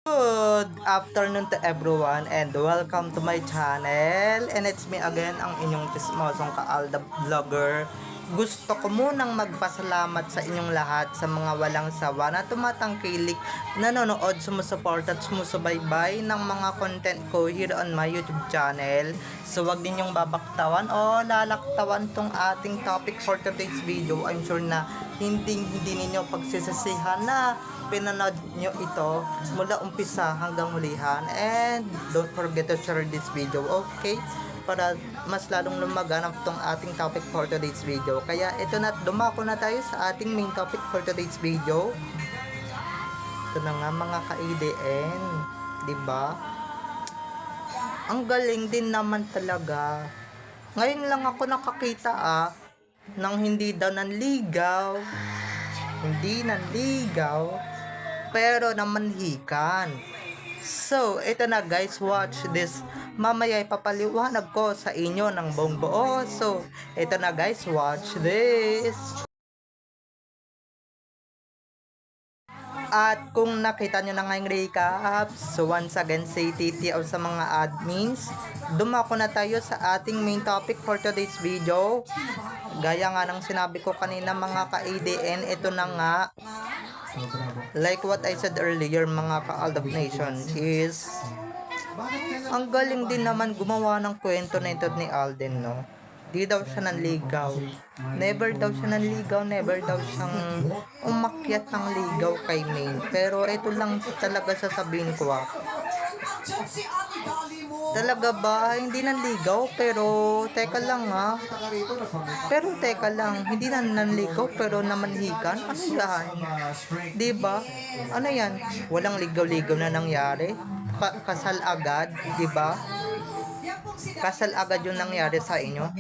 Good afternoon to everyone and welcome to my channel, and it's me again, ang inyong chismosong ka-Alda Vlogger. Gusto ko munang magpasalamat sa inyong lahat sa mga walang sawa na tumatangkilik, nanonood, sumusupport at sumusubaybay ng mga content ko here on my YouTube channel. So wag ninyong babaktawan o lalaktawan tong ating topic for today's video. I'm sure na hindi ninyo pagsisisihan na pinanood nyo ito mula umpisa hanggang hulihan, and don't forget to share this video, okay, para mas lalong lumaganap tong ating topic for today's video. Kaya ito na, dumako na tayo sa ating main topic for today's video. Ito na nga mga ka-ADN, diba? Ang galing din naman talaga. Ngayon lang ako nakakita ng hindi daw nanligaw, pero namanhikan. So, ito na guys, watch this. Mamaya ipapaliwanag ko sa inyo ng buong buo. So, ito na guys, watch this. At kung nakita nyo na nga yung recap, so once again, say TTO sa mga admins, dumako na tayo sa ating main topic for today's video. Gaya nga ng sinabi ko kanina mga ka-ADN, ito na nga. Like what I said earlier mga ka-Aldab Nation is, ang galing din naman gumawa ng kwento na ito ni Alden, no? Di daw siya nanligaw. Never daw siya nanligaw, never daw siyang umakyat ng ligaw kay Maine. Pero ito lang talaga sasabihin ko Talaga ba? Hindi nanligaw, pero teka lang Pero teka lang, hindi na nanligaw pero namanhikan? Ano yan? Diba? Ano yan? Walang ligaw-ligaw na nangyari? Kasal agad, diba? Kasal agad yung nangyari sa inyo.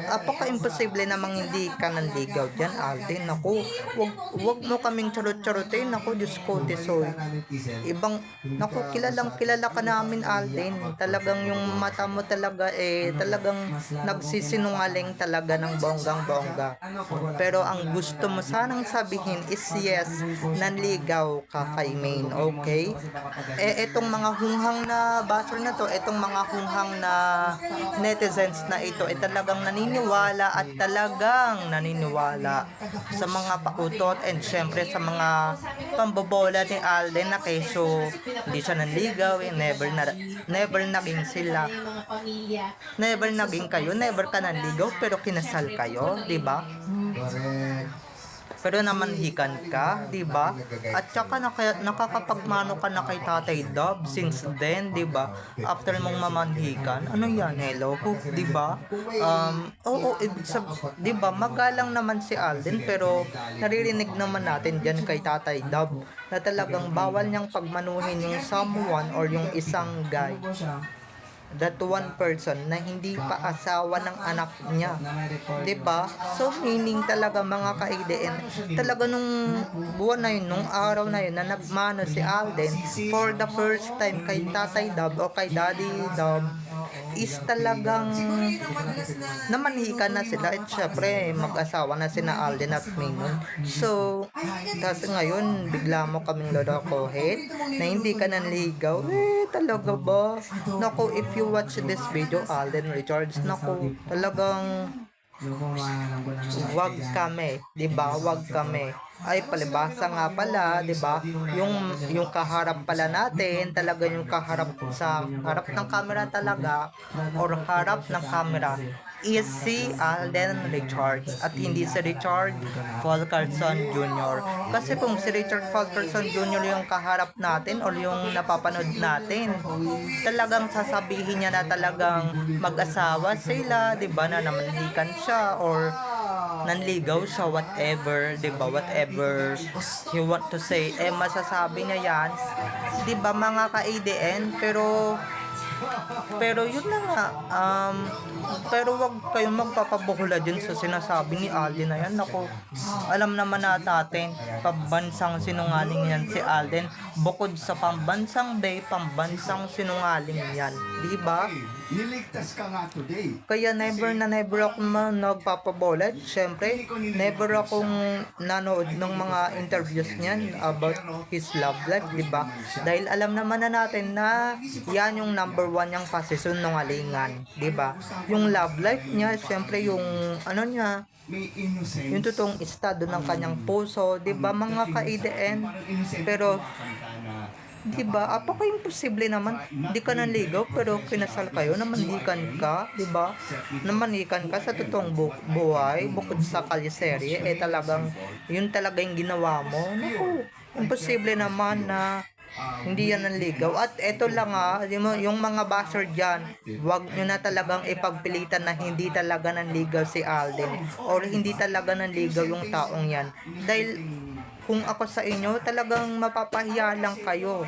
Apaka-imposible namang hindi ka nanligaw dyan, Alden. Naku, wag mo kaming charot-charotin. Naku, Diyos ko, Tisoy. Naku, kilala ka namin, Alden. Talagang yung mata mo talaga talagang nagsisinungaling talaga ng bonggang-bongga. Pero ang gusto mo sanang sabihin is yes, nanligaw ka kay Maine, okay? Etong mga hunghang na basher na to, etong mga hunghang na netizens na ito ay talagang naniniwala sa mga pautot and syempre sa mga pambobola ni Alden na keso hindi siya nanligaw, never naging sila, never naging kayo, never ka nanligaw pero kinasal kayo, diba? Pero namanhikan ka, di ba? At saka nakakapagmano ka na kay Tatay Dub since then, di ba? After mong mamanhikan, ano yan? Hello, di ba? Di ba? Magalang naman si Alden, pero naririnig naman natin diyan kay Tatay Dub na talagang bawal niyang pagmanuhin yung someone or yung isang guy, that one person na hindi pa asawa ng anak niya, 'di ba? So meaning talaga mga ka-ADN, talaga nung buwan na yun, nung araw na yun na nagmano si Alden for the first time kay Tatay Dub o kay Daddy Dub, is talagang namanhikan na sila at syempre mag-asawa na sina Alden at Maine. So kasi ngayon bigla mo kaming lolokohin na hindi ka nanligaw, talaga ba? Naku, if you watch this video, Alden Richards, naku, talagang wag kami, 'di ba? Wag kami. Ay palibasa nga pala, 'di ba? Yung kaharap pala natin, talaga yung kaharap sa harap ng camera talaga or harap ng camera is si Alden Richards at hindi si Richard Fulkerson Jr. Kasi kung si Richard Fulkerson Jr. yung kaharap natin or yung napapanood natin, talagang sasabihin niya na talagang mag-asawa sila, 'di ba, na namanhikan siya or nanligaw siya, whatever, 'di ba? Whatever you want to say, masasabi niya 'yan, 'di ba mga ka-ADN? Pero Pero yun na nga, pero wag kayong magpapabuhula dun sa sinasabi ni Alden na yan. Naku, alam naman natin, pambansang sinungaling yan si Alden. Bukod sa pambansang bay, pambansang sinungaling yan. Di ba? Niligtas ka nga today. Kaya never na never ako nagpapabola. Siyempre, never akong nanood ng mga interviews niyan about his love life, di ba? Dahil alam naman na natin na yan yung number one niyang pasisunungalingan, di ba? Yung love life niya, siyempre yung ano niya, May innocence. yung totoong estado ng kanyang puso, di ba mga ka-IDN? Pero di ba? Apaka imposible naman. Di ka nanligaw pero kinasal kayo, namanhikan ka, di ba? Namanhikan ka sa totoong buhay bukod sa kalyeserye, talagang yun talaga yung ginawa mo. Naku, imposible naman na hindi yan nanligaw. At eto lang yung mga basher dyan, wag nyo na talagang ipagpilitan na hindi talaga nanligaw si Alden or hindi talaga nanligaw yung taong yan. Dahil kung ako sa inyo, talagang mapapahiya lang kayo.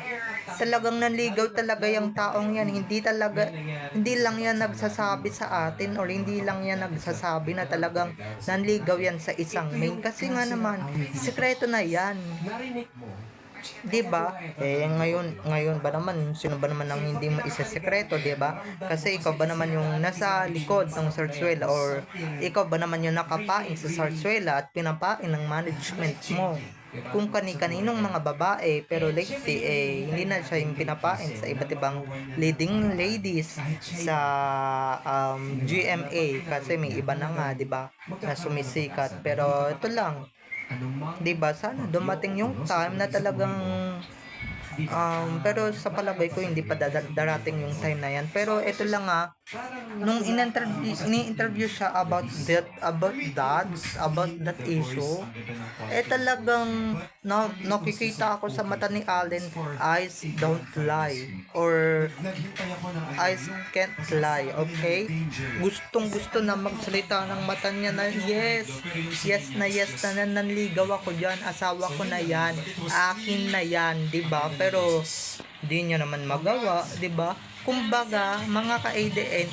Talagang nanligaw talaga yung taong yan. Hindi lang yan nagsasabi sa atin or hindi lang yan nagsasabi na talagang nanligaw yan sa isang main. Kasi nga naman, sekreto na yan. Di ba? Ngayon ba naman, sino ba naman ang hindi maisasekreto, di ba? Kasi ikaw ba naman yung nasa likod ng zarzuela or ikaw ba naman yung nakapain sa zarzuela at pinapain ng management mo? Kung kani-kaninong mga babae, pero lately hindi na siya yung pinapain sa iba't ibang leading ladies sa GMA kasi may iba na nga, di ba, na sumisikat. Pero ito lang, 'di ba? Sana dumating yung time na talagang pero sa palagay ko hindi pa darating yung time na yan. Pero ito lang nung ini-interview siya about that issue, talagang nakikita ako sa mata ni Alden, eyes don't lie or eyes can't lie, okay? Gustong gusto na magsalita ng mata niya na yes na nanligaw ako dyan, asawa ko na yan, akin na yan, diba? Pero di niya naman magawa, diba? Kumbaga, mga ka-ADN,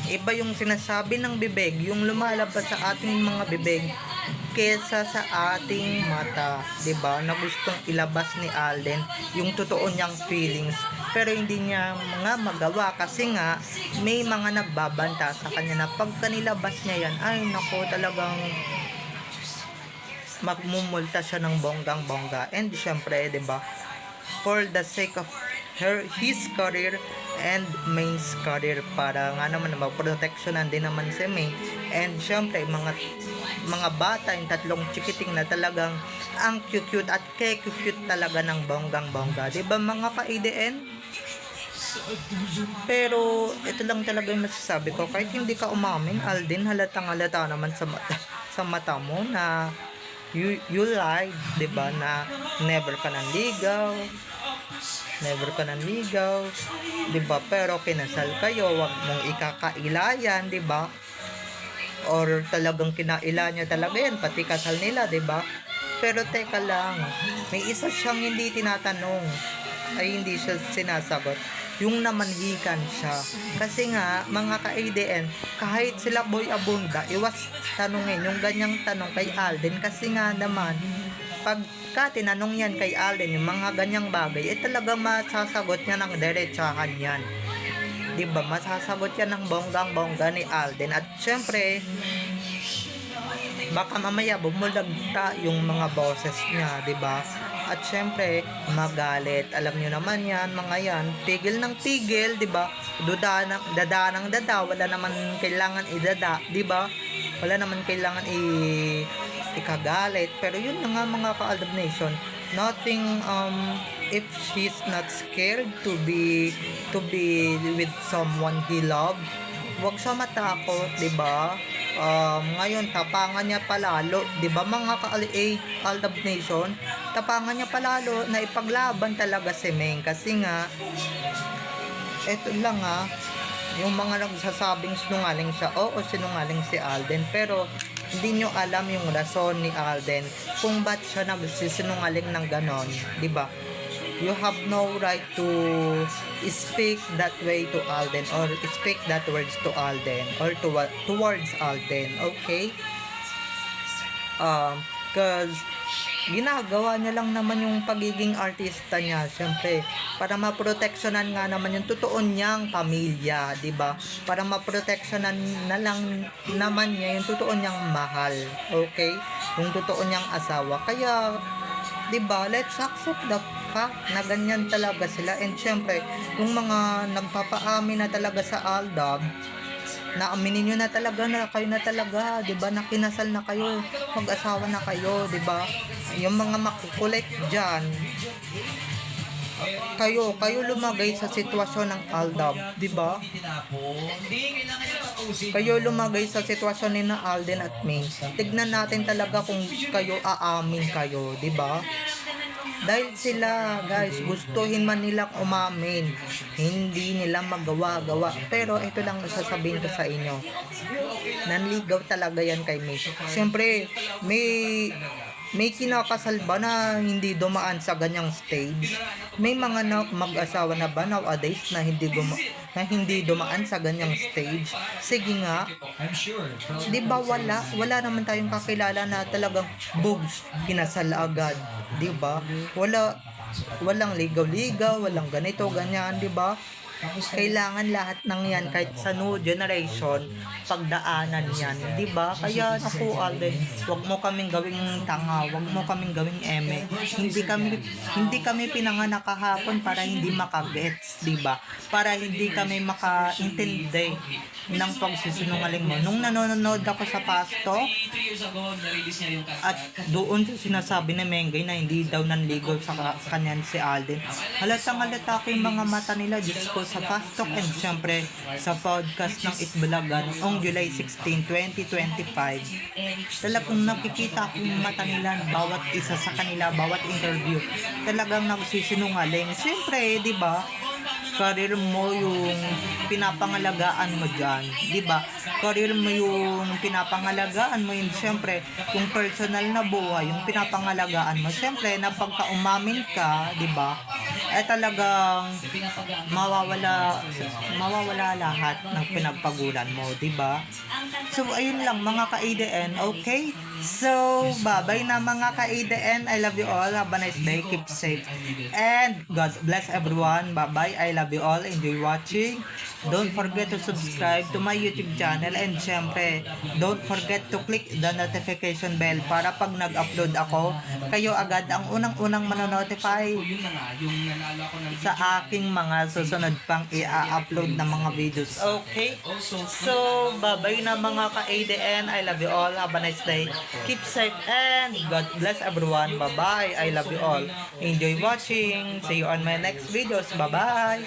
iba yung sinasabi ng bibig, yung lumalabas sa ating mga bibig kesa sa ating mata, 'di ba? Na gustong ilabas ni Alden yung totoo niyang feelings, pero hindi niya magawa kasi nga may mga nagbabanta sa kanya na pagka nilabas niya yan, ay nako, talagang magmumulta siya ng bonggang-bongga. And syempre, 'di ba? For the sake of his career and Main's career, para nga naman maproteksyonan din naman si Main. And syempre mga bata, yung tatlong chikiting na talagang ang cute at cute talaga ng bonggang-bongga, 'di ba mga ka-ADN? Pero ito lang talaga yung masasabi ko, kahit hindi ka umamin, Alden, halatang halata naman sa mata mo na you lied, 'di ba, na never ka nanligaw, 'di ba? Pero kinasal kayo, wag mong ikakailayan, 'di ba? Or talagang kinaila niya talaga yan, pati kasal nila, 'di ba? Pero teka lang, may isa siyang hindi tinatanong, ay hindi siya sinasagot, yung namanhikan siya. Kasi nga, mga ka-ADN, kahit sila Boy Abunda, iwas tanungin yung ganyang tanong kay Alden, kasi nga naman, pagka tinanong yan kay Alden, yung mga ganyang bagay, talagang masasagot niya ng diretsahan yan. Diba? Masasagot yan ng bonggang-bongga ni Alden. At syempre, baka mamaya bumulagta yung mga boses niya, diba? At syempre, magalit. Alam nyo naman yan, mga yan. Tigil ng tigil, diba? Dada ng dada. Wala naman kailangan idada, diba? Wala naman kailangan ikagalit. Pero yun na nga, mga ka-Aldab Nation. Nothing, if she's not scared to be with someone he loved, wag siya matakot, diba? Ngayon tapangan niya palalo, 'di ba mga ka-Aldab Nation? Tapangan niya palalo na ipaglaban talaga si Meng, kasi nga eto lang yung mga nagsasabing sinungaling siya, oo, sinungaling si Alden, pero hindi nyo alam yung rason ni Alden kung ba't siya nagsisinungaling ng ganon, di ba? You have no right to speak that way to Alden or speak that words to Alden or towards Alden, okay? Cause ginagawa niya lang naman yung pagiging artista niya, syempre, para maproteksyonan nga naman yung totoo niyang pamilya, di ba? Para maproteksyonan na lang naman niya yung totoo niyang mahal, okay? Yung totoo niyang asawa. Kaya, di ba, let's accept the fact na ganyan talaga sila. And syempre, yung mga nagpapaamin na talaga sa Aldab, na aminin nyo na talaga na kayo na talaga, 'di ba? Na kinasal na kayo, mag-asawa na kayo, 'di ba? Yung mga makukulit diyan, kayo lumagay sa sitwasyon ng Aldab, 'di ba? Kayo lumagay sa sitwasyon ni na Alden at May. Tignan natin talaga kung kayo aamin kayo, 'di ba? Dahil sila, guys, gustuhin man nilang umamin, hindi nila magawa-gawa. Pero ito lang sasabihin ko sa inyo, nanligaw talaga yan kay May. Siyempre, may kinakasal ba na hindi dumaan sa ganyang stage? May mga mag-asawa na ba nowadays na hindi dumaan sa ganyang stage? Sige nga. 'Di ba wala naman tayong kakilala na talagang boobs kinasal agad, 'di ba? Walang ligaw-ligaw, walang ganito, ganyan, 'di ba? Kailangan lahat ng yan kahit sa new generation pagdaanan yan, di ba? Kaya naku Alden, wag mo kaming gawing tanga, wag mo kaming gawing eme. Hindi kami pinanganak kahapon para hindi makagets, di ba? Para hindi kami makaintindi ng pagsisinungaling mo. Nung nanonood ako sa pasto at doon sinasabi ni Mengay na hindi daw nanligaw sa kanyan si Alden, halatang halata ko yung mga mata nila, Diyos ko, sa Fast Talk and syempre sa podcast ng Itbulagan noong July 16, 2025. Talagang nakikita ko yung mata nila, bawat isa sa kanila, bawat interview. Talagang nagsisinungaling. Syempre, di ba? Career mo yung pinapangalagaan mo dyan, di ba? Career mo yung pinapangalagaan mo yun, syempre, yung personal na buhay, yung pinapangalagaan mo, syempre, na pagka umamin ka, di ba? Talagang mawawala lahat ng pinagpagulan mo, di ba? So, ayun lang mga ka-ADN, okay? So, bye-bye na mga ka-ADN. I love you all. Have a nice day. Keep safe. And God bless everyone. Bye-bye. I love you all. Enjoy watching. Don't forget to subscribe to my YouTube channel. And syempre, don't forget to click the notification bell para pag nag-upload ako, kayo agad ang unang-unang manonotify sa aking mga susunod pang i-upload na mga videos. Okay? So, bye-bye na mga ka-ADN. I love you all. Have a nice day. Keep safe and God bless everyone. Bye-bye. I love you all. Enjoy watching. See you on my next videos. Bye-bye.